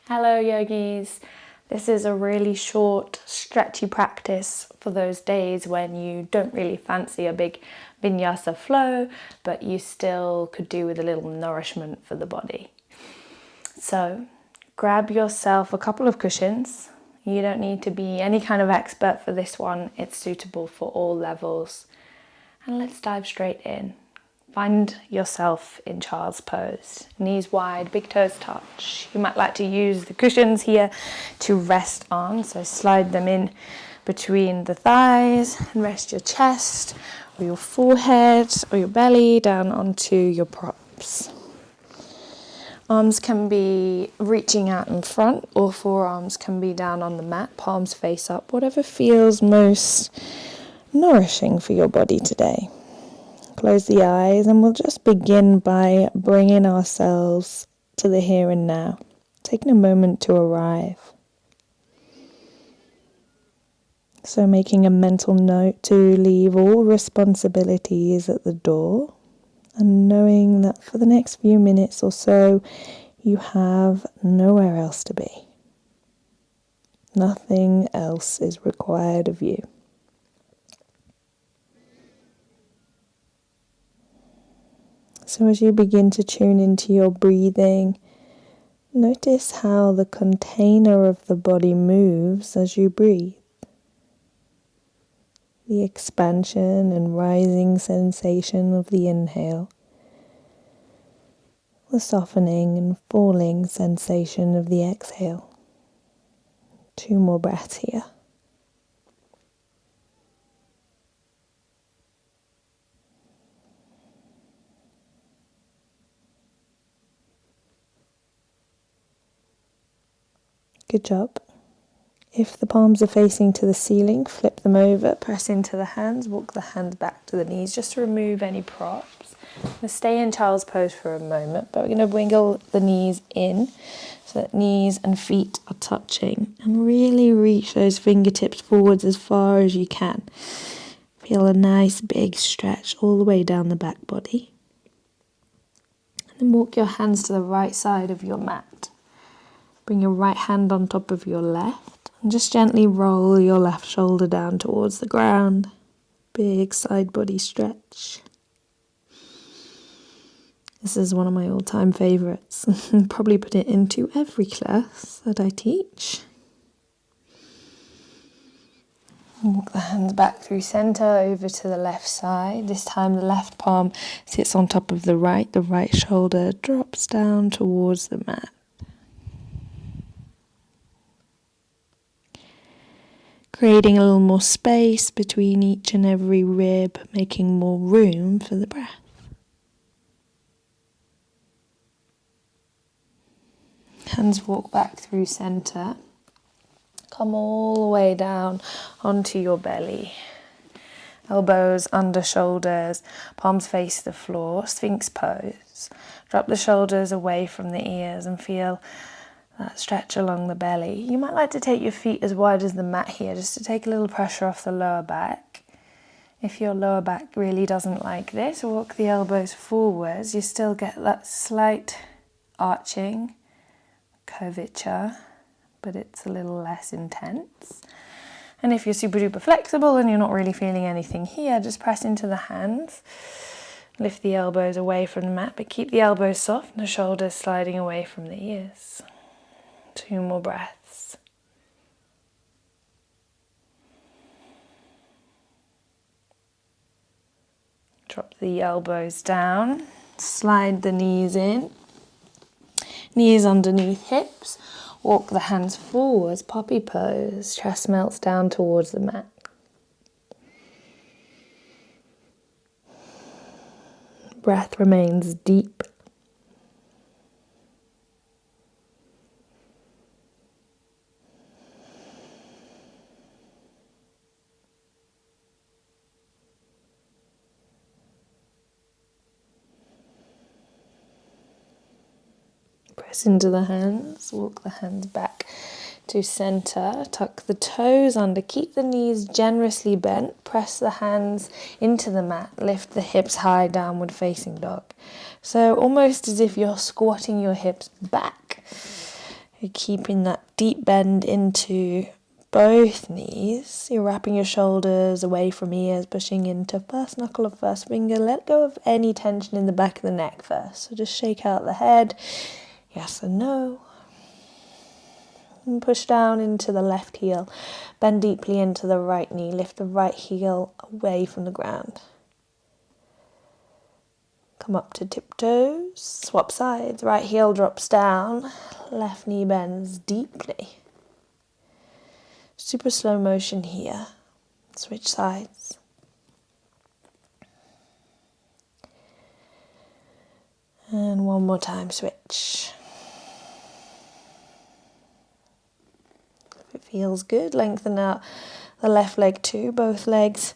Hello yogis, this is a really short stretchy practice for those days when you don't really fancy a big vinyasa flow, but you still could do with a little nourishment for the body. So grab yourself a couple of cushions. You don't need to be any kind of expert for this one, it's suitable for all levels. And let's dive straight in. Find yourself in child's pose, knees wide, big toes touch. You might like to use the cushions here to rest on, so slide them in between the thighs and rest your chest or your forehead or your belly down onto your props. Arms can be reaching out in front or forearms can be down on the mat, palms face up, whatever feels most nourishing for your body today. Close the eyes and we'll just begin by bringing ourselves to the here and now, taking a moment to arrive. So making a mental note to leave all responsibilities at the door and knowing that for the next few minutes or so you have nowhere else to be. Nothing else is required of you. So as you begin to tune into your breathing, notice how the container of the body moves as you breathe. The expansion and rising sensation of the inhale. The softening and falling sensation of the exhale. 2 more breaths here. Good job. If the palms are facing to the ceiling, flip them over, press into the hands, walk the hands back to the knees just to remove any props. We'll stay in child's pose for a moment, but we're going to wiggle the knees in so that knees and feet are touching and really reach those fingertips forwards as far as you can. Feel a nice big stretch all the way down the back body. And then walk your hands to the right side of your mat. Bring your right hand on top of your left and just gently roll your left shoulder down towards the ground. Big side body stretch. This is one of my all-time favorites. Probably put it into every class that I teach. Walk the hands back through center over to the left side. This time the left palm sits on top of the right shoulder drops down towards the mat. Creating a little more space between each and every rib, making more room for the breath. Hands walk back through center. Come all the way down onto your belly. Elbows under shoulders, palms face the floor, Sphinx Pose. Drop the shoulders away from the ears and feel that stretch along the belly. You might like to take your feet as wide as the mat here just to take a little pressure off the lower back. If your lower back really doesn't like this, walk the elbows forwards. You still get that slight arching, curvature, but it's a little less intense. And if you're super duper flexible and you're not really feeling anything here, just press into the hands. Lift the elbows away from the mat, but keep the elbows soft and the shoulders sliding away from the ears. 2 more breaths. Drop the elbows down, slide the knees in, knees underneath hips, walk the hands forwards, puppy pose, chest melts down towards the mat. Breath remains deep. Press into the hands, walk the hands back to center, tuck the toes under, keep the knees generously bent, press the hands into the mat, lift the hips high, downward facing dog. So almost as if you're squatting your hips back You're keeping that deep bend into both knees. You're wrapping your shoulders away from ears, pushing into first knuckle of first finger. Let go of any tension in the back of the neck first. So just shake out the head, yes and no. And push down into the left heel. Bend deeply into the right knee. Lift the right heel away from the ground. Come up to tiptoes. Swap sides. Right heel drops down. Left knee bends deeply. Super slow motion here. Switch sides. And one more time, switch. If it feels good, lengthen out the left leg too, both legs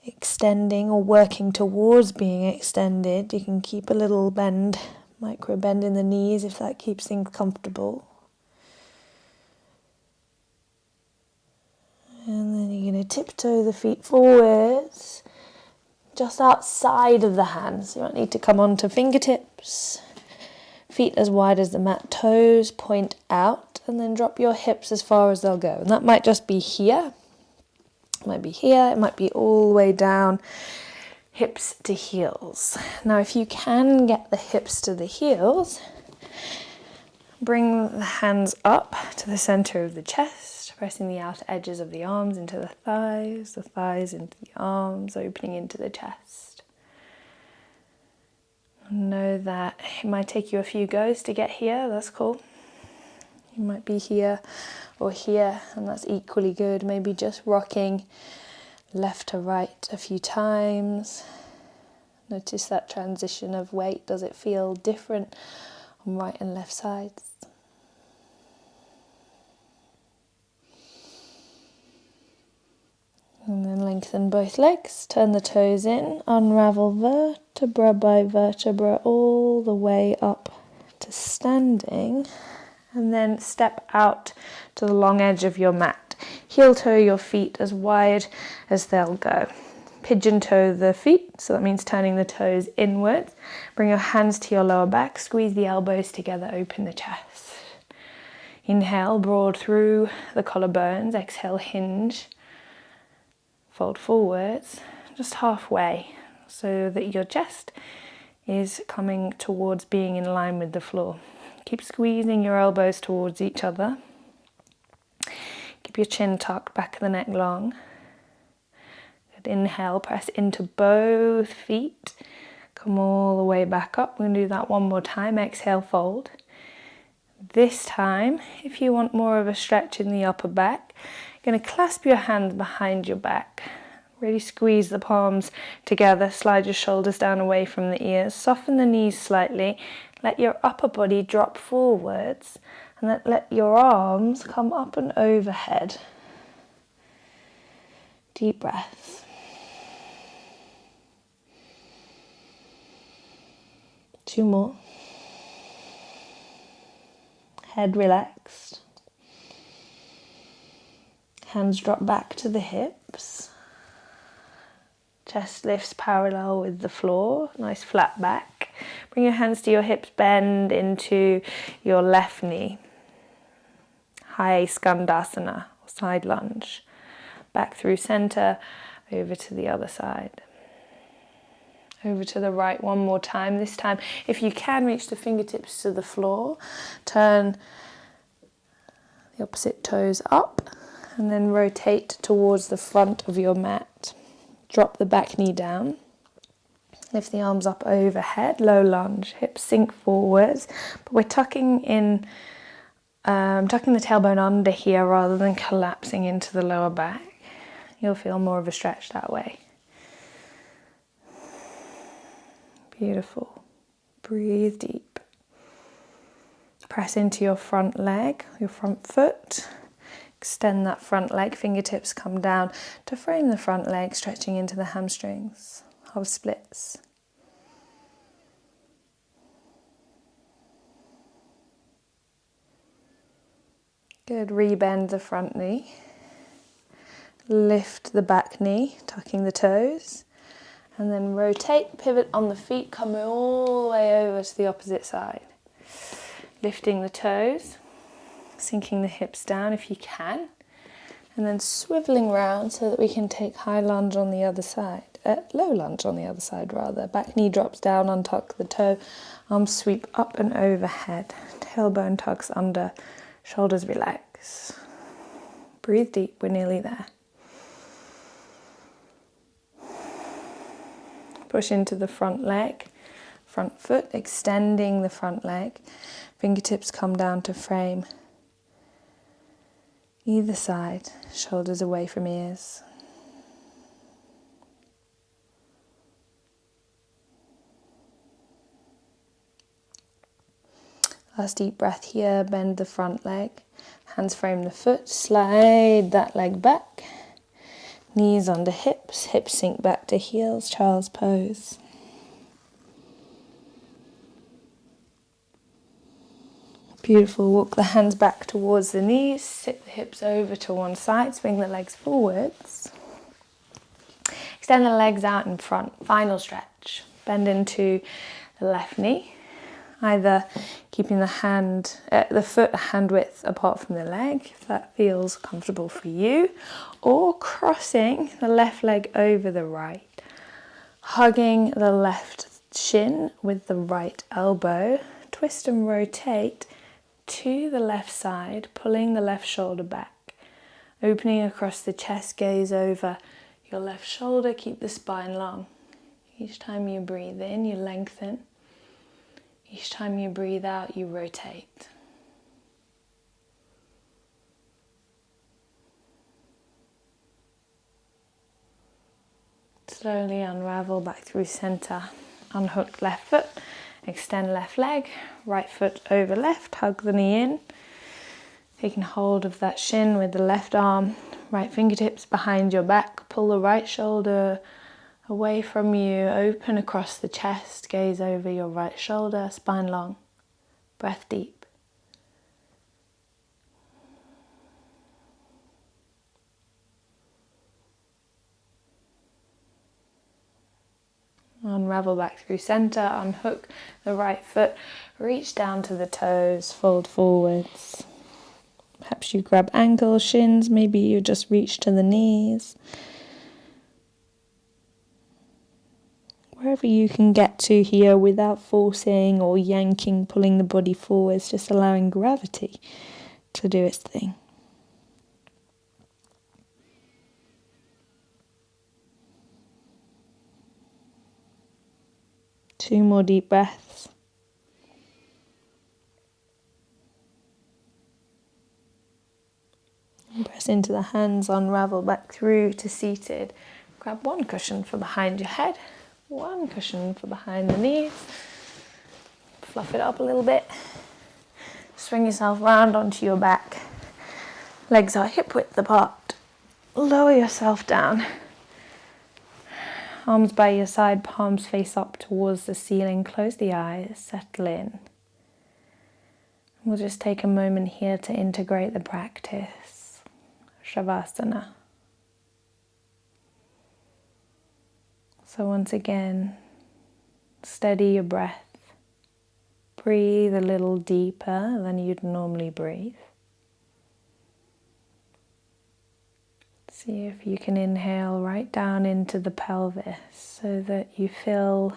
extending or working towards being extended. You can keep a little bend, micro bend in the knees if that keeps things comfortable. And then you're going to tiptoe the feet forwards, just outside of the hands. You don't need to come onto fingertips. Feet as wide as the mat, toes point out, and then drop your hips as far as they'll go. And that might just be here. It might be here. It might be all the way down, hips to heels. Now, if you can get the hips to the heels, bring the hands up to the center of the chest, pressing the outer edges of the arms into the thighs into the arms, opening into the chest. Know that it might take you a few goes to get here, that's cool. You might be here or here, and that's equally good. Maybe just rocking left to right a few times. Notice that transition of weight. Does it feel different on right and left sides? And then lengthen both legs, turn the toes in, unravel vertebra by vertebra all the way up to standing, and then step out to the long edge of your mat. Heel toe your feet as wide as they'll go. Pigeon toe the feet, so that means turning the toes inwards. Bring your hands to your lower back, squeeze the elbows together, open the chest. Inhale, broad through the collarbones, exhale, hinge. Fold forwards, just halfway, so that your chest is coming towards being in line with the floor. Keep squeezing your elbows towards each other. Keep your chin tucked, back of the neck long. Good. Inhale, press into both feet. Come all the way back up. We're going to do that one more time. Exhale, fold. This time, if you want more of a stretch in the upper back, you're going to clasp your hands behind your back. Really squeeze the palms together. Slide your shoulders down away from the ears. Soften the knees slightly. Let your upper body drop forwards. And let your arms come up and overhead. Deep breaths. Two more. Head relaxed. Hands drop back to the hips. Chest lifts parallel with the floor. Nice flat back. Bring your hands to your hips. Bend into your left knee. High skandasana, or side lunge. Back through center, over to the other side. Over to the right one more time. This time, if you can, reach the fingertips to the floor. Turn the opposite toes up and then rotate towards the front of your mat. Drop the back knee down. Lift the arms up overhead, low lunge. Hips sink forwards, but we're tucking the tailbone under here rather than collapsing into the lower back. You'll feel more of a stretch that way. Beautiful. Breathe deep. Press into your front leg, your front foot. Extend that front leg, fingertips come down to frame the front leg, stretching into the hamstrings. Half splits. Good, rebend the front knee. Lift the back knee, tucking the toes. And then rotate, pivot on the feet, coming all the way over to the opposite side. lifting the toes, sinking the hips down if you can, and then swiveling round so that we can take high lunge on the other side, low lunge on the other side rather. Back knee drops down, untuck the toe, arms sweep up and overhead, tailbone tucks under, shoulders relax. Breathe deep, we're nearly there. Push into the front leg, front foot, extending the front leg. Fingertips come down to frame. Either side, shoulders away from ears. Last deep breath here, bend the front leg. Hands frame the foot, slide that leg back. Knees under hips, hips sink back to heels, child's pose. Beautiful, walk the hands back towards the knees, sit the hips over to one side, swing the legs forwards. Extend the legs out in front, final stretch. Bend into the left knee. Either keeping the foot a hand width apart from the leg, if that feels comfortable for you, or crossing the left leg over the right, hugging the left shin with the right elbow, twist and rotate to the left side, pulling the left shoulder back, opening across the chest, gaze over your left shoulder, keep the spine long. Each time you breathe in, you lengthen. Each time you breathe out, you rotate. Slowly unravel back through center. Unhook left foot, extend left leg, right foot over left, hug the knee in. Taking hold of that shin with the left arm, right fingertips behind your back, pull the right shoulder away from you, open across the chest, gaze over your right shoulder, spine long, breath deep. Unravel back through center, unhook the right foot, reach down to the toes, fold forwards. Perhaps you grab ankles, shins, maybe you just reach to the knees. Wherever you can get to here without forcing or yanking, pulling the body forwards, just allowing gravity to do its thing. Two more deep breaths. And press into the hands, unravel back through to seated. Grab one cushion for behind your head. One cushion for behind the knees. Fluff it up a little bit. Swing yourself round onto your back. Legs are hip width apart. Lower yourself down. Arms by your side, palms face up towards the ceiling. Close the eyes, settle in. We'll just take a moment here to integrate the practice. Shavasana. So once again, steady your breath. Breathe a little deeper than you'd normally breathe. See if you can inhale right down into the pelvis so that you fill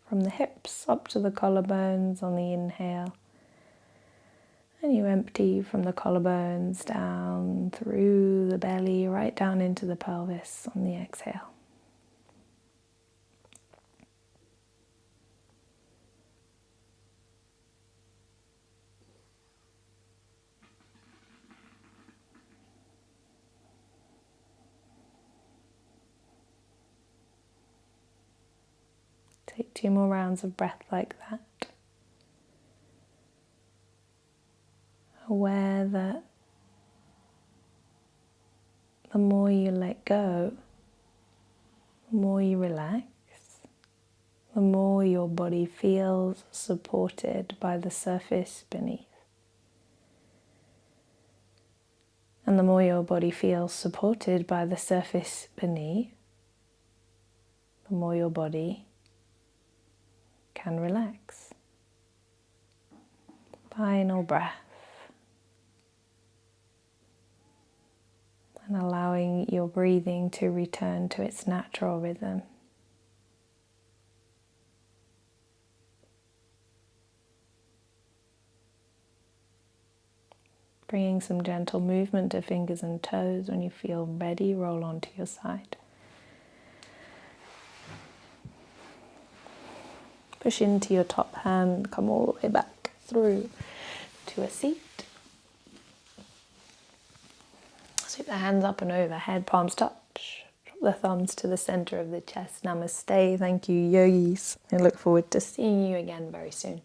from the hips up to the collarbones on the inhale. And you empty from the collarbones down through the belly, right down into the pelvis on the exhale. Take 2 more rounds of breath like that. Aware that the more you let go, the more you relax, the more your body feels supported by the surface beneath. And the more your body feels supported by the surface beneath, the more your body can relax. final breath. And allowing your breathing to return to its natural rhythm. Bringing some gentle movement to fingers and toes. When you feel ready, roll onto your side. Push into your top hand, come all the way back through to a seat. Sweep the hands up and overhead, palms touch. Drop the thumbs to the center of the chest. Namaste. Thank you, yogis. I look forward to seeing you again very soon.